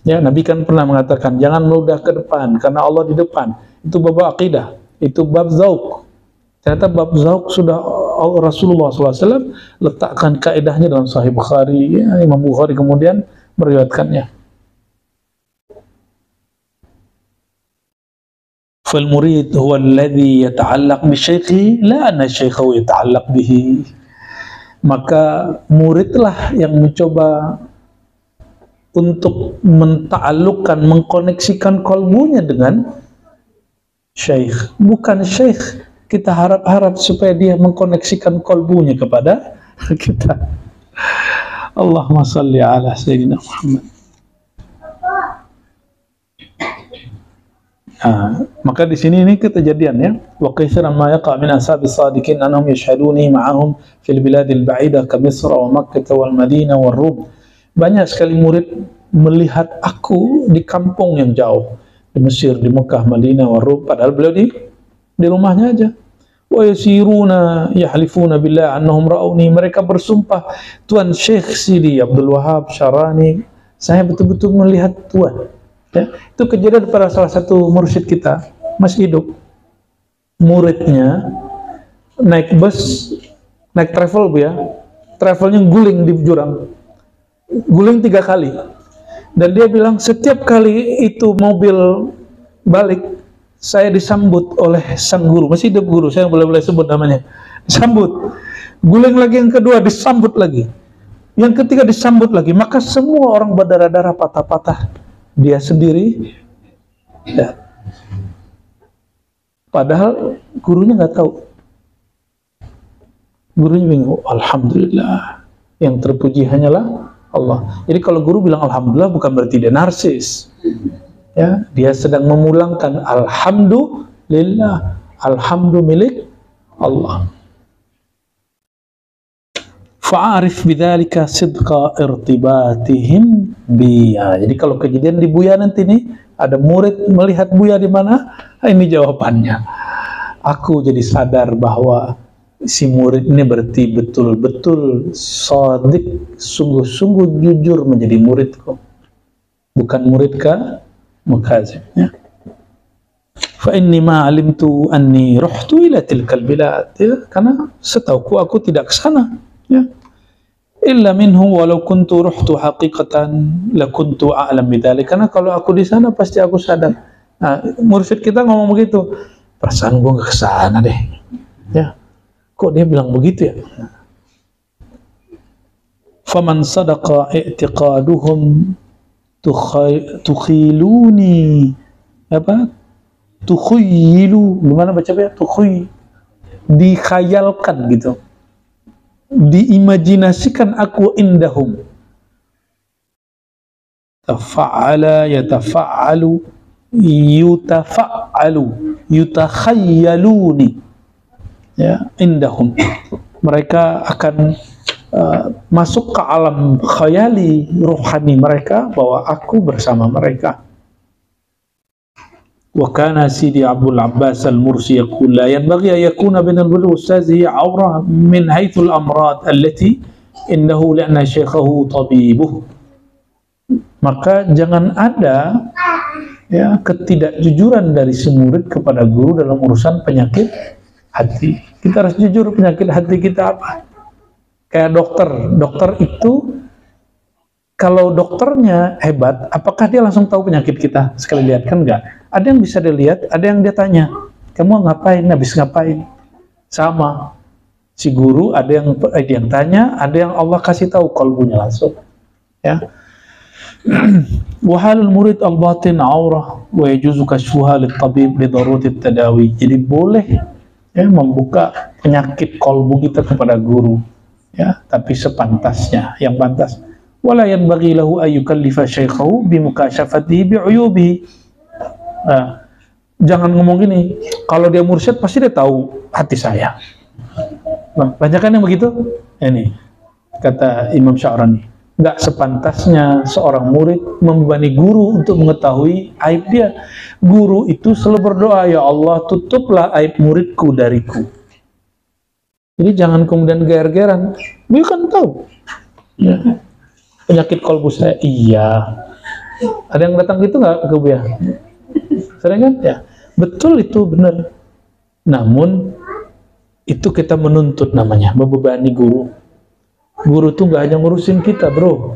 Ya, Nabi kan pernah mengatakan jangan meludah ke depan karena Allah di depan. Itu bab aqidah, itu bab zauq. Ternyata bab zauq sudah Rasulullah SAW letakkan kaidahnya dalam Sahih Bukhari. Ya, Imam Bukhari kemudian meriwayatkannya. Fal murid huwa alladhi yata'allaq bi syaikhi la anna syaikhahu yata'allaq bihi. Maka muridlah yang mencoba untuk menta'alluqkan, mengkoneksikan kolbunya dengan syaikh, bukan syaikh. Kita harap-harap supaya dia mengkoneksikan kolbunya kepada kita. Allahumma salli ala Sayyidina Muhammad. Maka di sini ini kejadian, ya. Wa katsiran ma yaqa min ashabis sadiqin annahum yashhaduni ma'ahum fil biladil ba'idah ka Misr wa Makkah wal Madinah wal Rum. banyak sekali murid melihat aku di kampung yang jauh, di Mesir, di Mekah, Madinah, Warum, padahal beliau di rumahnya aja. Wa yasiruna yahlifuna billah annahum ra'uni, mereka bersumpah, Tuan Syekh Sidi Abdul Wahab Syarani, saya betul-betul melihat Tuan. Ya, itu kejadian pada salah satu mursyid kita, masih hidup. Muridnya naik bus, naik travel Bu ya, travelnya guling di jurang, guling 3 kali, dan dia bilang setiap kali itu mobil balik, saya disambut oleh sang guru, masih hidup guru, saya boleh sebut namanya, disambut, guling lagi yang kedua, disambut lagi, yang ketiga disambut lagi, maka semua orang berdarah-darah, patah-patah, dia sendiri ya. Padahal gurunya nggak tahu, gurunya bingung. Alhamdulillah, yang terpuji hanyalah Allah. Jadi kalau guru bilang alhamdulillah bukan berarti dia narsis. Ya, dia sedang memulangkan alhamdulillah, alhamdulillah milik Allah. Fa'arif bidzalika sidqa irtibatihim biya. Jadi kalau kejadian di Buya nanti nih, ada murid melihat Buya di mana? Ini jawabannya. Aku jadi sadar bahwa si murid ini berarti betul-betul shadiq, sungguh-sungguh jujur menjadi muridku, bukan muridka mukazib. Ya. Fa inni ma alimtu anni ruhtu ila tilkal bilad, ya, karena setauku aku tidak ke sana, ya. Illa minhu walau kuntu ruhtu haqiqatan la kuntu a'lam bidzalik, karena kalau aku di sana pasti aku sadar. Nah, mursyid kita ngomong begitu, perasaan gua nggak ke sana deh, ya. Kok dia bilang begitu ya? Faman sadaqa i'tiqaduhum tukhiluni, apa? Tukhilu, gimana baca ya? Dikhayalkan gitu, diimajinasikan aku indahum. Tafa'ala yatafa'alu yutafa'alu yutakhayaluni, ya, indahum, mereka akan masuk ke alam khayali rohani mereka bahwa aku bersama mereka. Wa kana Sidi Abdul Abbas Al-Mursi yaqul la yanbaghi an yakuna bain al-bulugh ustazihi awra min haythu al-amrad allati innahu li'anna syaykhahu tabibuh. Maka jangan ada, ya, ketidakjujuran dari si murid kepada guru dalam urusan penyakit hati. Kita harus jujur penyakit hati kita apa. Kayak dokter itu kalau dokternya hebat, apakah dia langsung tahu penyakit kita sekali lihat? Kan enggak. Ada yang bisa dilihat, ada yang dia tanya, kamu ngapain, habis ngapain? Sama si guru, ada yang tanya, ada yang Allah kasih tahu kalbunya langsung, ya. Wahalul murid al-batin aurah wa yajuzu kashfuha lit-tabib li daruratit tadawi. Jadi boleh, ya, membuka penyakit kalbu kita kepada guru, ya, tapi sepantasnya, yang pantas. Wala yanbaghi lahu ay yukallifa syaykhahu bi mukashafatihi bi uyubihi. Nah, jangan ngomong gini, kalau dia mursyid pasti dia tahu hati saya. Nah, banyak kan yang begitu? Ini kata Imam Sya'rani, nggak sepantasnya seorang murid membebani guru untuk mengetahui aib dia. Guru itu selalu berdoa, ya Allah, tutuplah aib muridku dariku. Jadi jangan kemudian ger-geran, dia kan tahu, ya, penyakit kolbu saya. Iya, ada yang datang gitu nggak ke Buya? Sering kan? Ya, betul, itu benar. Namun itu kita menuntut, namanya membebani guru. Guru tuh nggak hanya ngurusin kita, bro.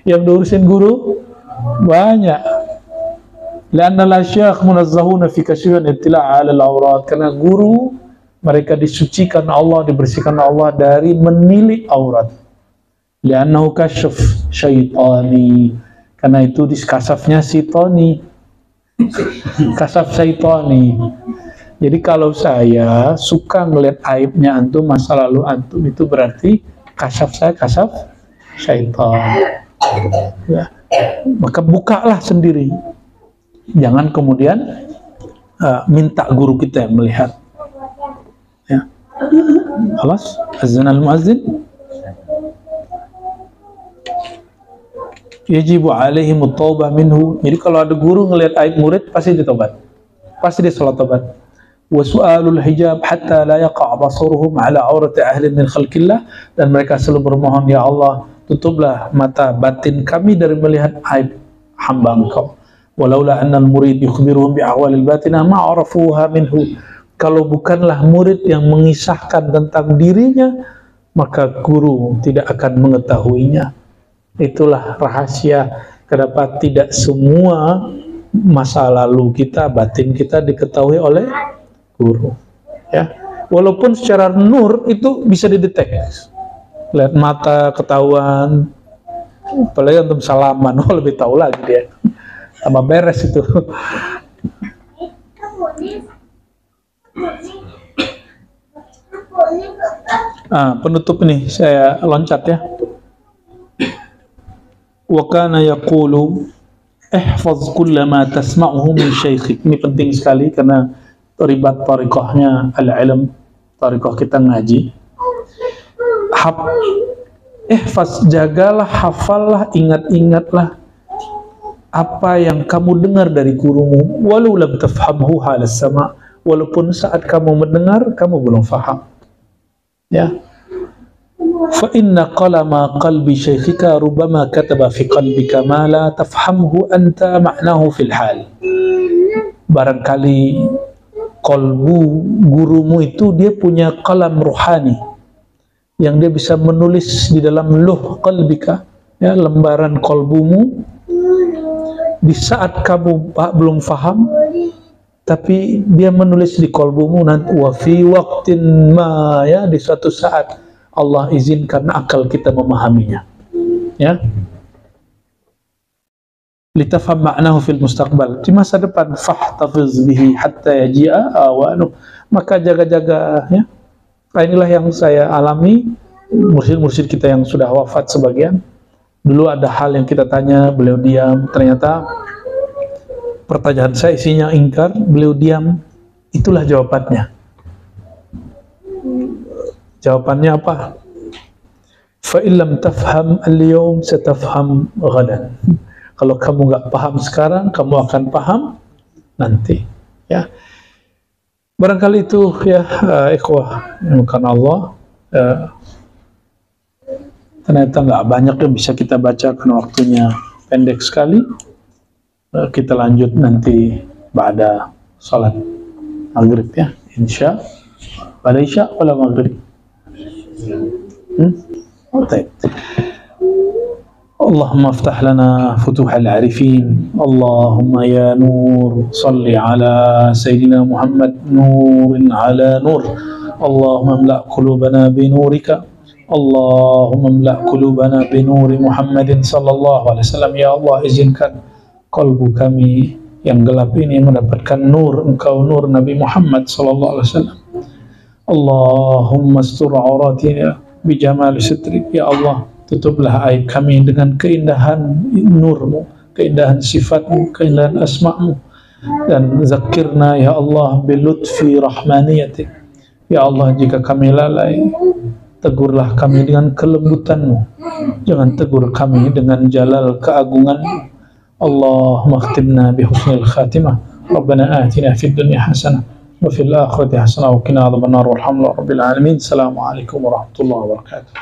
Yang diurusin guru banyak. Lianna al-syakh munazzahuna fi kasyfin ittila' 'ala al-awrat. Karena guru mereka disucikan Allah, dibersihkan Allah dari menilik aurat. Liannahu kasyf syaitani. Karena itu diskasafnya syaitani. Kasaf syaitani. Jadi kalau saya suka ngelihat aibnya antum, masa lalu antum, itu berarti kasaf saya kasaf syaitan, ya. Maka bukalah sendiri, jangan kemudian minta guru kita yang melihat, ya. Khalas, azan al-muazzin. yajibu alaihim at-taubah minhu. Jadi kalau ada guru ngelihat aib murid pasti ditobat, pasti dia salat tobat. Wa su'alul hijab hatta la yaqa' basaruhum ala aurati ahli min khalqillah, dan mereka selalu bermohon, ya Allah, tutuplah mata batin kami dari melihat aib hamba Engkau. Walaula annal murid yukhbiruhum bi ahwalil batinah ma arafuha minhu. Kalau bukanlah murid yang mengisahkan tentang dirinya, maka guru tidak akan mengetahuinya. Itulah rahasia kenapa tidak semua masa lalu kita, batin kita diketahui oleh guru. Ya, walaupun secara nur itu bisa dideteksi. Lihat mata ketahuan, apalagi untuk salaman, oh lebih tahu lagi dia. Sama beres itu. Penutup ini saya loncat ya. Wa kana yaqulu ihfaz kulla ma tasma'uhu min syaikh. Ini penting sekali karena ribat tariqahnya al-ilm, tariqah kita ngaji. Ihfaz, jagalah, hafallah, ingat-ingatlah apa yang kamu dengar dari gurumu, walau lam tafhamhu halas sama, walaupun saat kamu mendengar kamu belum faham. Ya. Fa inna qalama qalbi syekhika rubama kataba fi qalbika ma la tafhamhu anta ma'nahu fil hal. Barangkali qalbu gurumu itu dia punya qalam ruhani yang dia bisa menulis di dalam luh qalbika, ya, lembaran qalbumu. Di saat kamu belum faham, tapi dia menulis di qalbumu nanti, wa fi waqtin ma, ya, di suatu saat Allah izinkan akal kita memahaminya, ya. Litafham ma'nahu fil mustaqbal, di masa depan. Fahtafiz bihi hatta yaji'a awanu, maka jaga-jaga, ya. Inilah yang saya alami, mursyid-mursyid kita yang sudah wafat sebagian. Dulu ada hal yang kita tanya, beliau diam. Ternyata pertanyaan saya isinya ingkar, beliau diam. Itulah jawabannya. Jawabannya apa? Fa illam tafham al-yawm satafham ghadan. Kalau kamu nggak paham sekarang, kamu akan paham nanti. Ya. Barangkali itu, ya, ikhwah bukan Allah. Ternyata nggak banyak yang bisa kita baca karena waktunya pendek sekali. Kita lanjut nanti pada salat maghrib, ya, insya. Pada isya pada maghrib. Baik. Allahumma aftah lana futuhal arifin. Allahumma ya nur salli ala Sayyidina Muhammad nurin ala nur. Allahumma amla' qulubana binurika. Allahumma amla' qulubana binuri Muhammadin sallallahu alaihi wasallam. Ya Allah, izinkan kalbu kami yang gelap ini mendapatkan nur Engkau, nur Nabi Muhammad sallallahu alaihi wasallam. Allahumma astur auratina bijamal sitrik. Ya Allah, tutuplah aib kami dengan keindahan nurmu, keindahan sifatmu, keindahan asma'mu. Dan zakirna ya Allah bilutfi rahmaniyatik. Ya Allah, jika kami lalai, tegurlah kami dengan kelembutanmu. Jangan tegur kami dengan jalal keagunganmu. Allahumma khtimna bihusnil khatimah. Rabbana atina fid dunya hasanah wa fil akhirati hasanah wa qina adzabannar. Walhamdulillahi rabbil alamin. Assalamualaikum warahmatullahi wabarakatuh.